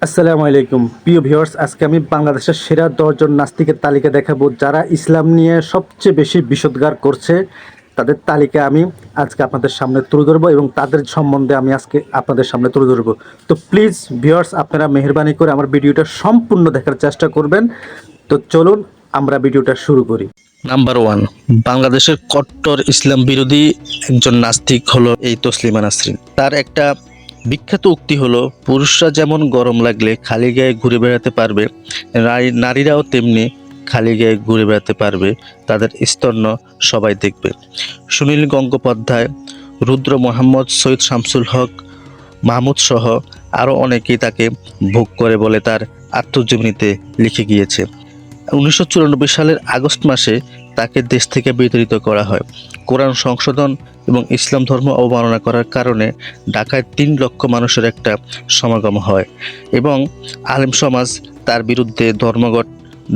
আসসালামু আলাইকুম প্রিয় ভিউয়ার্স, আজকে আমি বাংলাদেশের সেরা 10 জন নাস্তিকের তালিকা দেখাবো যারা ইসলাম নিয়ে সবচেয়ে বেশি বিষোদগার করছে। তাদের তালিকা আমি আজকে আপনাদের সামনে তুলে ধরবো এবং তাদের সম্বন্ধে আমি আজকে আপনাদের সামনে তুলে ধরবো। তো প্লিজ ভিউয়ার্স, আপনারা মেহেরবানি করে আমার ভিডিওটা সম্পূর্ণ দেখার চেষ্টা করবেন। তো চলুন আমরা ভিডিওটা শুরু করি। নাম্বার 1, বাংলাদেশের কট্টর ইসলাম বিরোধী একজন নাস্তিক হলো এই তসলিমা নাসরিন। তার একটা বিখ্যাত উক্তি হলো, পুরুষরা যেমন গরম লাগলে খালি গায়ে ঘুরে বেড়াতে পারবে, নারীরাও তেমনি খালি গায়ে ঘুরে বেড়াতে পারবে, তাদের স্তন্য সবাই দেখবে। সুনীল গঙ্গোপাধ্যায়, রুদ্র মোহাম্মদ, সৈয়দ শামসুল হক, মাহমুদ সহ আরও অনেকেই তাকে ভোগ করে বলে তার আত্মজীবনীতে লিখে গিয়েছে। 1994 সালের আগস্ট মাসে তাকে দেশ থেকে বিতাড়িত করা হয়। কোরআন সংশোধন এবং ইসলাম ধর্ম অবমাননা করার কারণে ঢাকায় 3 লক্ষ মানুষের একটা সমাগম হয় এবং আলেম সমাজ তার বিরুদ্ধে ধর্মঘট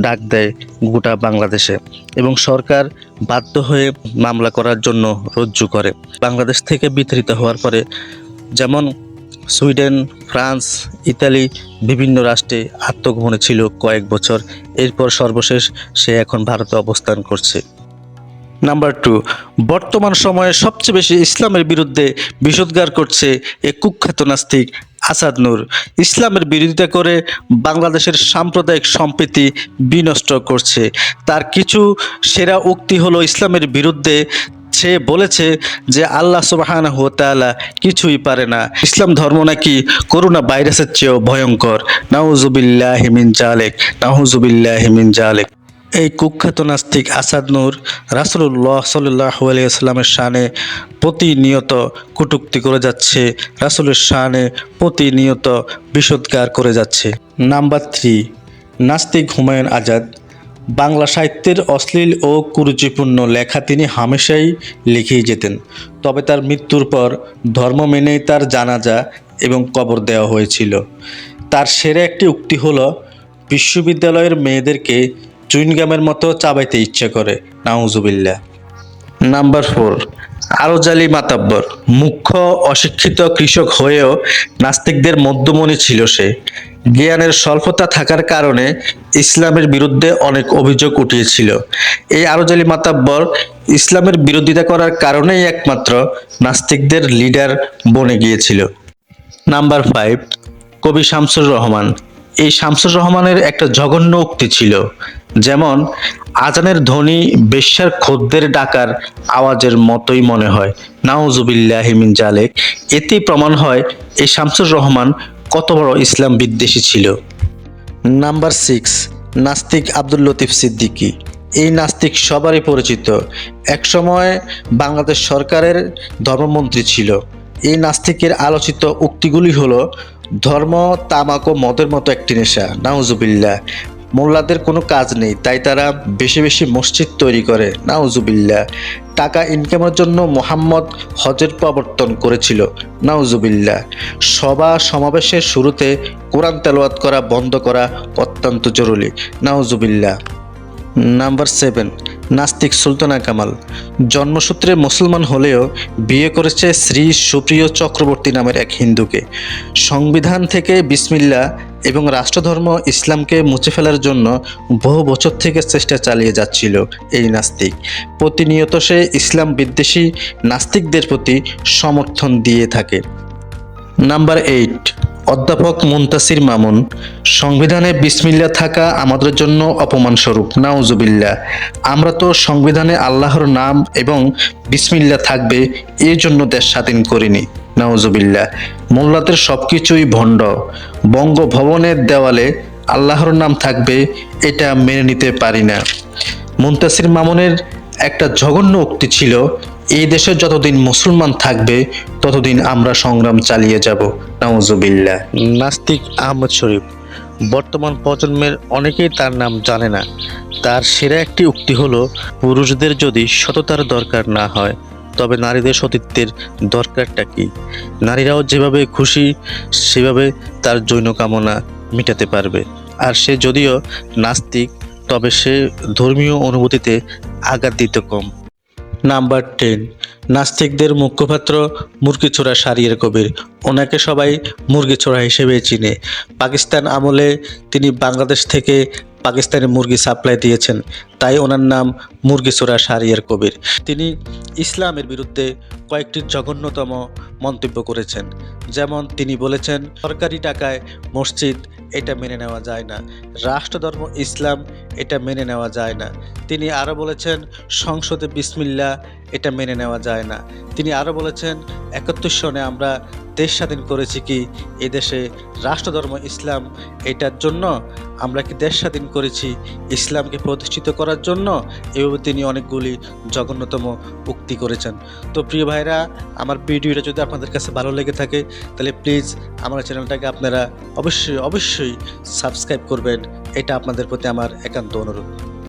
ডাক দেয় গোটা বাংলাদেশে এবং সরকার বাধ্য হয়ে মামলা করার জন্য রজ্জু করে। বাংলাদেশ থেকে বিতাড়িত হওয়ার পরে যেমন সুইডেন, ফ্রান্স, ইতালি বিভিন্ন রাষ্ট্রে আত্মগোপনে ছিল কয়েক বছর। এরপর সর্বশেষ সে এখন ভারতে অবস্থান করছে। নাম্বার 2, বর্তমান সময়ে সবচেয়ে বেশি ইসলামের বিরুদ্ধে বিষোদগার করছে এ কুখ্যাত নাস্তিক আসাদ নূর। ইসলামের বিরোধিতা করে বাংলাদেশের সাম্প্রদায়িক সম্প্রীতি বিনষ্ট করছে। তার কিছু সেরা উক্তি হলো, ইসলামের বিরুদ্ধে সে বলেছে যে আল্লাহ সুবহানাহু ওয়া তাআলা কিছুই পারে না, ইসলাম ধর্ম নাকি করোনা ভাইরাসের চেয়েও ভয়ঙ্কর। নাউজুবিল্লাহি মিন জালিক, নাউজুবিল্লাহি মিন জালিক। এই কুখ্যাত নাস্তিক আসাদ নূর রাসূলুল্লাহ সাল্লাল্লাহু আলাইহি ওয়াসাল্লামের শানে প্রতিনিয়ত কটূক্তি করে যাচ্ছে, রাসূলের শানে প্রতিনিয়ত বিষোদগার করে যাচ্ছে। নাম্বার 3, নাস্তিক হুমায়ুন আজাদ। বাংলা সাহিত্যের অশ্লীল ও কুরুচিপূর্ণ লেখা তিনি হামেশাই লিখেই যেতেন। তবে তার মৃত্যুর পর ধর্ম মেনেই তার জানাজা এবং কবর দেওয়া হয়েছিল। তার সেরা একটি উক্তি হলো, বিশ্ববিদ্যালয়ের মেয়েদেরকে চুইনগামের মতো চাবাইতে ইচ্ছে করে। নাউজুবিল্লাহ। নাম্বার 4, আরজালি মাতাব্বর। মুখ্য অশিক্ষিত কৃষক হয়েও নাস্তিকদের মধ্যমণি ছিল সে। জ্ঞানের স্বল্পতা থাকার কারণে ইসলামের বিরুদ্ধে অনেক অভিযোগ উঠিয়েছিল। এই আরজালি মাতাব্বর ইসলামের বিরোধিতা করার কারণেই একমাত্র নাস্তিকদের লিডার বনে গিয়েছিল। নাম্বার 5, কবি শামসুর রহমান। এই শামসুর রহমানের একটা জঘন্য উক্তি ছিল, যেমন আজানের ধ্বনি বেশ্যার খদ্দের ডাকার আওয়াজের মতোই মনে হয়। নাউজুবিল্লাহি মিন জালিক। এতেই প্রমাণ হয় এই শামসুর রহমান কত বড় ইসলাম বিদ্বেষী ছিল। নাম্বার 6, নাস্তিক আব্দুল লতিফ সিদ্দিকী। এই নাস্তিক সবারই পরিচিত, একসময় বাংলাদেশ সরকারের ধর্মমন্ত্রী ছিল। এই নাস্তিকের আলোচিত উক্তিগুলি হলো, ধর্ম তামাক ও মদের মতো একটি নেশা। নাউজুবিল্লাহ। মোল্লাদের কোনো কাজ নেই, তাই তারা বেশি বেশি মসজিদ তৈরি করে। নাউজুবিল্লাহ। টাকা ইনকামের জন্য মোহাম্মদ হজের প্রবর্তন করেছিল। নাউজুবিল্লাহ। সভা সমাবেশের শুরুতে কোরআন তেলাওয়াত করা বন্ধ করা অত্যন্ত জরুরি। নাউজুবিল্লাহ। নাম্বার 7, নাস্তিক সুলতানা কামাল। জন্মসূত্রে মুসলমান হলেও বিয়ে করেছে শ্রী সুপ্রিয় চক্রবর্তী নামের এক হিন্দুকে। সংবিধান থেকে বিসমিল্লাহ এবং রাষ্ট্রধর্ম ইসলামকে মুছে ফেলার জন্য বহু বছর থেকে চেষ্টা চালিয়ে যাচ্ছিল এই নাস্তিক। প্রতিনিয়ত সে ইসলাম বিদ্বেষী নাস্তিকদের প্রতি সমর্থন দিয়ে থাকে। নাম্বার 8, অধ্যাপক মুনতাসির মামুন। সংবিধানে বিসমিল্লাহ থাকা আমাদের জন্য অপমানস্বরূপ। নাউজুবিল্লাহ। আমরা তো সংবিধানে আল্লাহর নাম এবং বিসমিল্লাহ থাকবে এই জন্য দেশ স্বাধীন করিনি। নাউজুবিল্লাহ। মোল্লাদের সবকিছুই ভণ্ড। বঙ্গভবনের দেওয়ালে আল্লাহর নাম থাকবে, এটা মেনে নিতে পারি না। মুনতাসির মামুনের একটা জঘন্য উক্তি ছিল, এই দেশে যতদিন মুসলমান থাকবে ততদিন আমরা সংগ্রাম চালিয়ে যাব। নাউজুবিল্লাহ। নাস্তিক আহমদ শরীফ। বর্তমান প্রজন্মের অনেকেই তার নাম জানে না। তার সেরা একটি উক্তি হলো, পুরুষদের যদি সততার দরকার না হয় তবে নারীদের সতীত্বের দরকারটা কি? নারীরাও যেভাবে খুশি সেভাবে তার যৌন কামনা মেটাতে পারবে। আর সে যদিও নাস্তিক, তবে সে ধর্মীয় অনুভূতিতে আঘাত দিতে কম। নাম্বার 10, নাস্তিকদের মুখপাত্র মুরগিছোড়া শাহরিয়ার কবির। ওনাকে সবাই মুরগিছোড়া হিসেবে চিনে। পাকিস্তান আমলে তিনি বাংলাদেশ থেকে পাকিস্তানে মুরগি সাপ্লাই দিয়েছেন, তাই ওনার নাম মুরগিছোড়া শাহরিয়ার কবির। তিনি ইসলামের বিরুদ্ধে কয়েকটি জঘন্যতম মন্তব্য করেছেন। যেমন তিনি বলেছেন, সরকারি টাকায় মসজিদ এটা মেনে নেওয়া যায় না, রাষ্ট্রধর্ম ইসলাম এটা মেনে নেওয়া যায় না। তিনি আরও বলেছেন, সংসদে বিসমিল্লাহ এটা মেনে নেওয়া যায় না। তিনি আরও বলেছেন, ৭১ সনে আমরা দেশ স্বাধীন করেছি কি এদেশে রাষ্ট্রধর্ম ইসলাম এটার জন্য? আমরা কি দেশ স্বাধীন করেছি ইসলামকে প্রতিষ্ঠিত করার জন্য? এভাবে তিনি অনেকগুলি জঘন্যতম উক্তি করেছেন। তো প্রিয় ভাইরা, আমার ভিডিওটা যদি আপনাদের কাছে ভালো লেগে থাকে তাহলে প্লিজ আমার চ্যানেলটাকে আপনারা অবশ্যই সাবস্ক্রাইব করবেন। এটা আপনাদের প্রতি আমার একান্ত অনুরোধ।